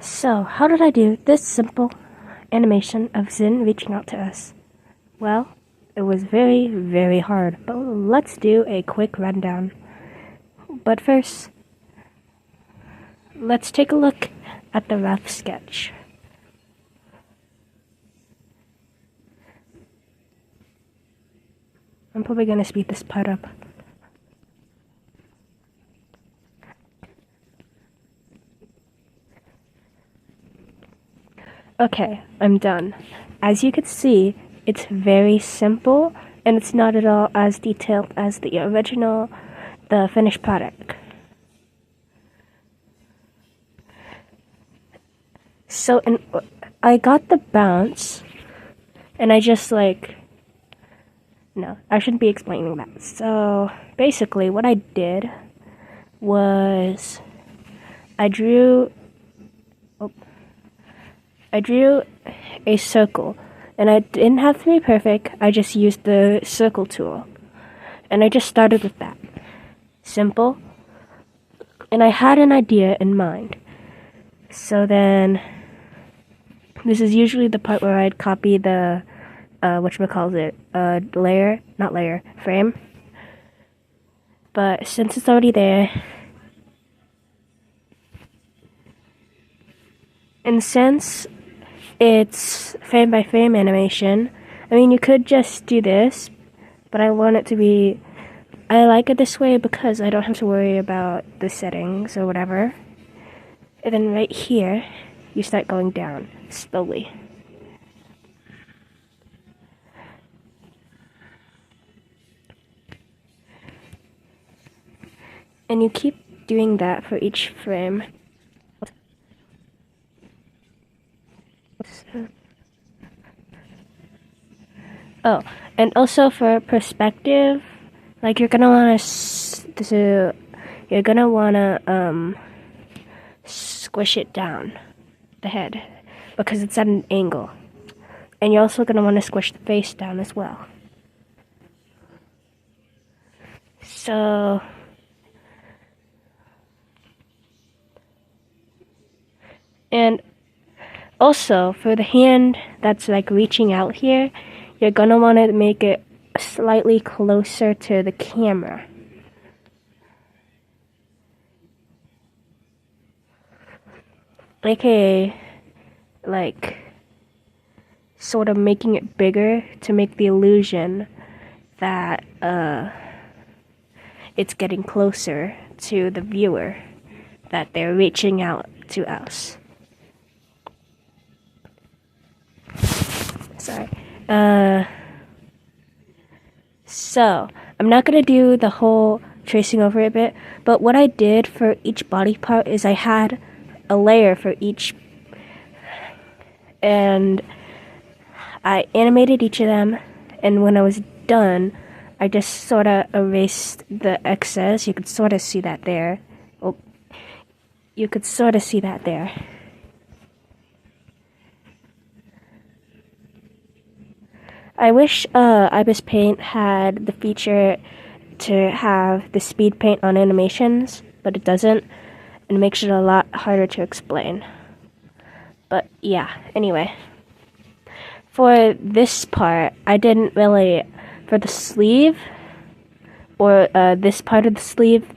So, how did I do this simple animation of Zin reaching out to us? Well, it was very, very hard, but let's do a quick rundown. But first, let's take a look at the rough sketch. I'm probably going to speed this part up. Okay, I'm done. As you can see, it's very simple and it's not at all as detailed as the original, the finished product. So, I got the bounce and I just no, I shouldn't be explaining that. So, basically, what I did was I drew a circle, and I didn't have to be perfect. I just used the circle tool, and I just started with that. Simple. And I had an idea in mind. So then, this is usually the part where I'd copy the, frame. But since it's already there, and since it's frame by frame animation, I mean, you could just do this, but I want it to be, I like it this way because I don't have to worry about the settings or whatever. And then right here, you start going down slowly. And you keep doing that for each frame. Oh, and also for perspective, like you're gonna wanna squish it down, the head, because it's at an angle. And you're also gonna wanna squish the face down as well. So, and also for the hand that's like reaching out here, you're gonna wanna make it slightly closer to the camera. AKA, like, sort of making it bigger to make the illusion that it's getting closer to the viewer, that they're reaching out to us. Sorry. So, I'm not gonna do the whole tracing over a bit, but what I did for each body part is I had a layer for each, and I animated each of them, and when I was done, I just sort of erased the excess. You could sort of see that there. Oh, you could sort of see that there. I wish Ibis Paint had the feature to have the speed paint on animations, but it doesn't, and it makes it a lot harder to explain. But yeah, anyway. For this part, I didn't really, for the sleeve, or this part of the sleeve,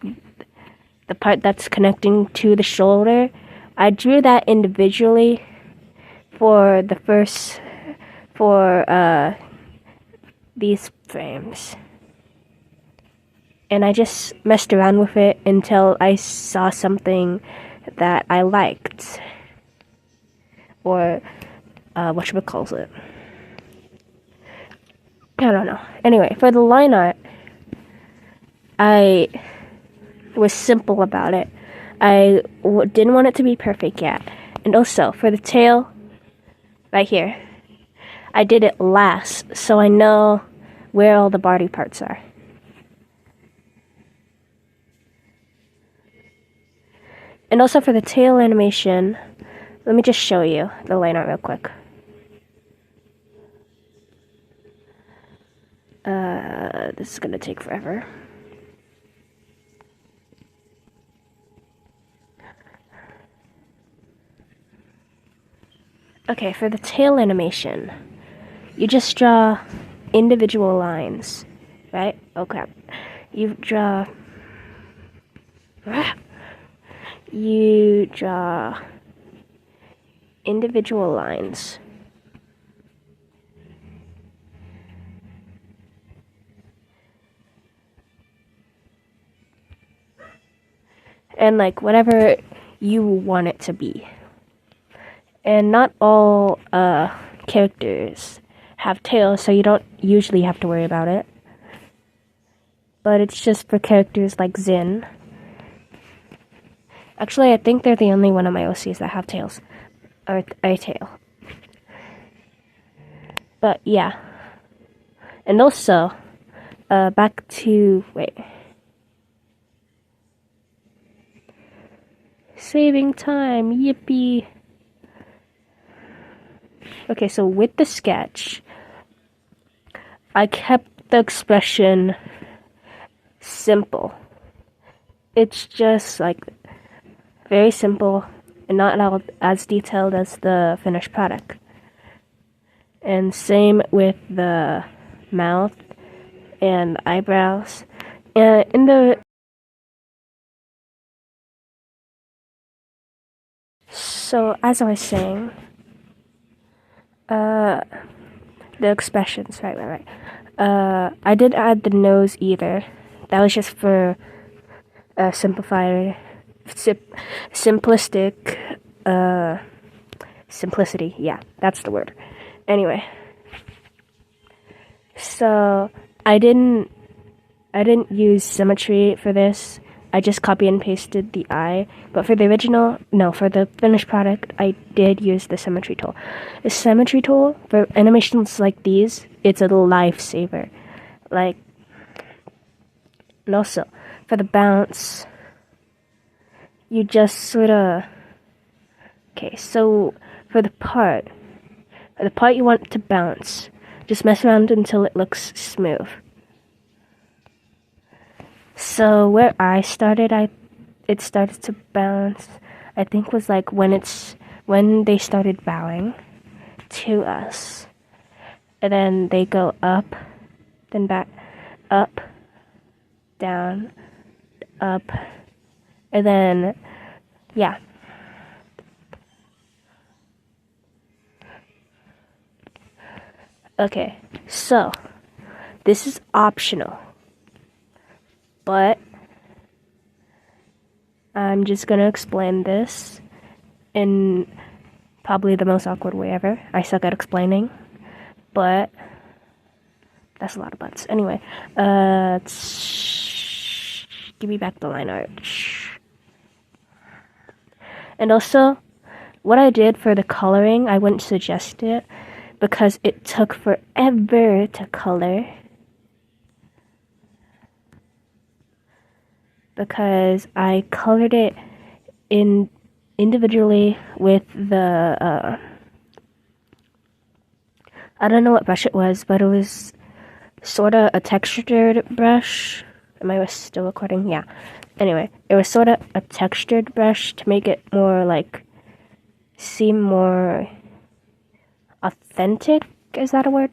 the part that's connecting to the shoulder, I drew that individually for the first, for these frames. And I just messed around with it until I saw something that I liked. Or, whatchamacallit. I don't know. Anyway, for the line art, I was simple about it. I didn't want it to be perfect yet. And also, for the tail, right here, I did it last, so I know where all the body parts are. And also for the tail animation, let me just show you the line art real quick. This is gonna take forever. Okay, for the tail animation, you just draw individual lines, right? Oh crap. You draw individual lines. And like whatever you want it to be. And not all characters have tails, so you don't usually have to worry about it. But it's just for characters like Zin. Actually, I think they're the only one of my OCs that have tails. Or a tail. But yeah. And also, back to... wait. Saving time, yippee. Okay, so with the sketch, I kept the expression simple. It's just like very simple and not as detailed as the finished product. And same with the mouth and eyebrows. And in the so as I was saying, the expressions, right. I did add the nose either. That was just for simplistic simplicity. Yeah, that's the word. Anyway, so I didn't use symmetry for this. I just copy and pasted the eye. But for the original, no, for the finished product, I did use the symmetry tool. The symmetry tool for animations like these, it's a lifesaver. Like, and also for the bounce, you just sort of. Okay, so for the part you want to bounce, just mess around until it looks smooth. So where I started, it started to bounce. I think was like when they started bowing to us, and then they go up, then back, up, down, up, and then yeah. Okay, so this is optional. But I'm just gonna explain this in probably the most awkward way ever. I suck at explaining, but that's a lot of buts. Anyway, give me back the line art. And also, what I did for the coloring, I wouldn't suggest it because it took forever to color. Because I colored it individually with the I don't know what brush it was, but it was sort of a textured brush. Am I still recording? Yeah. Anyway, it was sort of a textured brush to make it more like seem more authentic. Is that a word?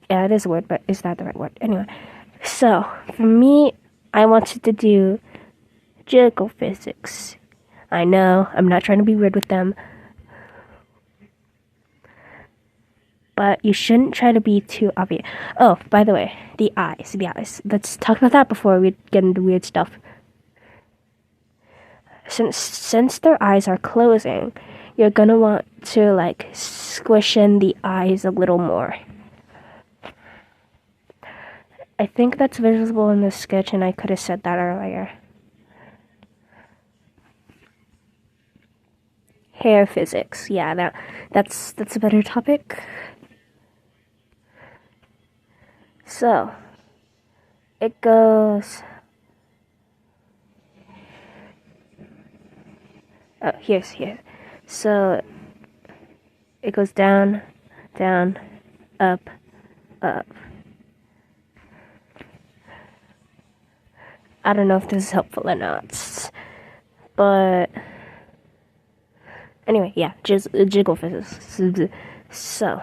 Yeah, it is a word, but is that the right word? Anyway, so for me, I wanted to do jiggle physics. I know, I'm not trying to be weird with them. But you shouldn't try to be too obvious. Oh, by the way, the eyes. Let's talk about that before we get into weird stuff. Since their eyes are closing, you're gonna want to like squish in the eyes a little more. I think that's visible in this sketch, and I could have said that earlier. Hair physics. Yeah, that's a better topic. So, it goes... Oh, here. So, it goes down, down, up, up. I don't know if this is helpful or not, but Anyway, yeah, jiggle physics. So,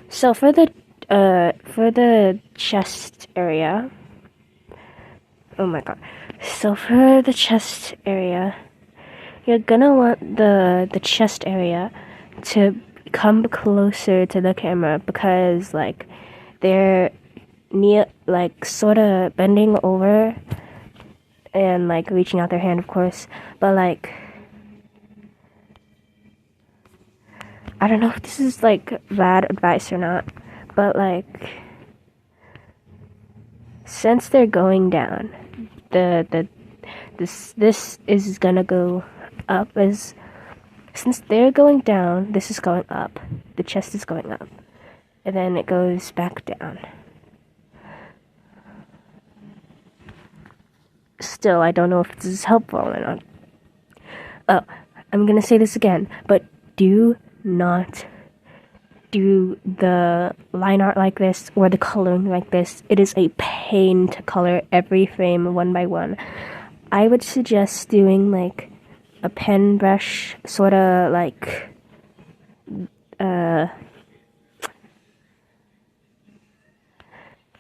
so for the chest area. Oh my god. So for the chest area, you're gonna want the chest area to come closer to the camera because like they're near, like sort of bending over and like reaching out their hand, of course, but like I don't know if this is like bad advice or not, but like since they're going down, this is gonna go up as since they're going down, this is going up. The chest is going up. And then it goes back down. Still, I don't know if this is helpful or not. Oh, I'm gonna say this again, but do not do the line art like this or the coloring like this. It is a pain to color every frame one by one. I would suggest doing like a pen brush, sort of like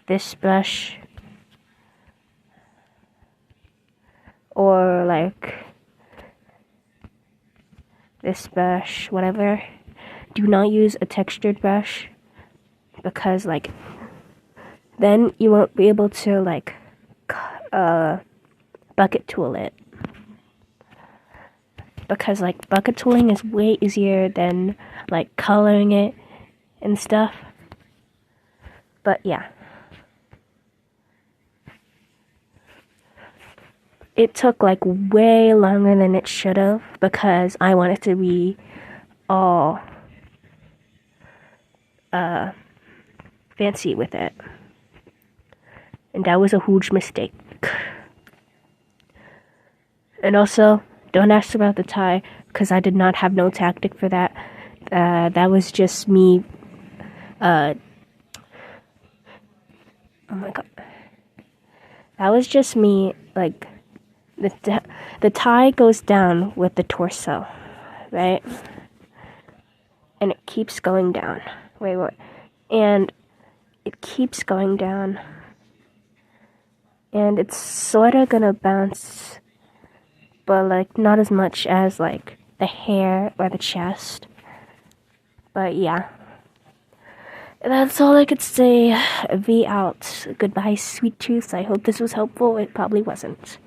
this brush, or like this brush, whatever. Do not use a textured brush because like then you won't be able to like bucket tool it, because like bucket tooling is way easier than like coloring it and stuff. But yeah, it took like way longer than it should have because I wanted to be all fancy with it, and that was a huge mistake. And also, don't ask about the tie because I did not have no tactic for that. That was just me. Oh my god, that was just me. Like the tie goes down with the torso, right? And it keeps going down. Wait, what? And it keeps going down. And it's sort of gonna bounce, but like not as much as like the hair or the chest. But yeah. That's all I could say. V out. Goodbye, sweet tooth. I hope this was helpful. It probably wasn't.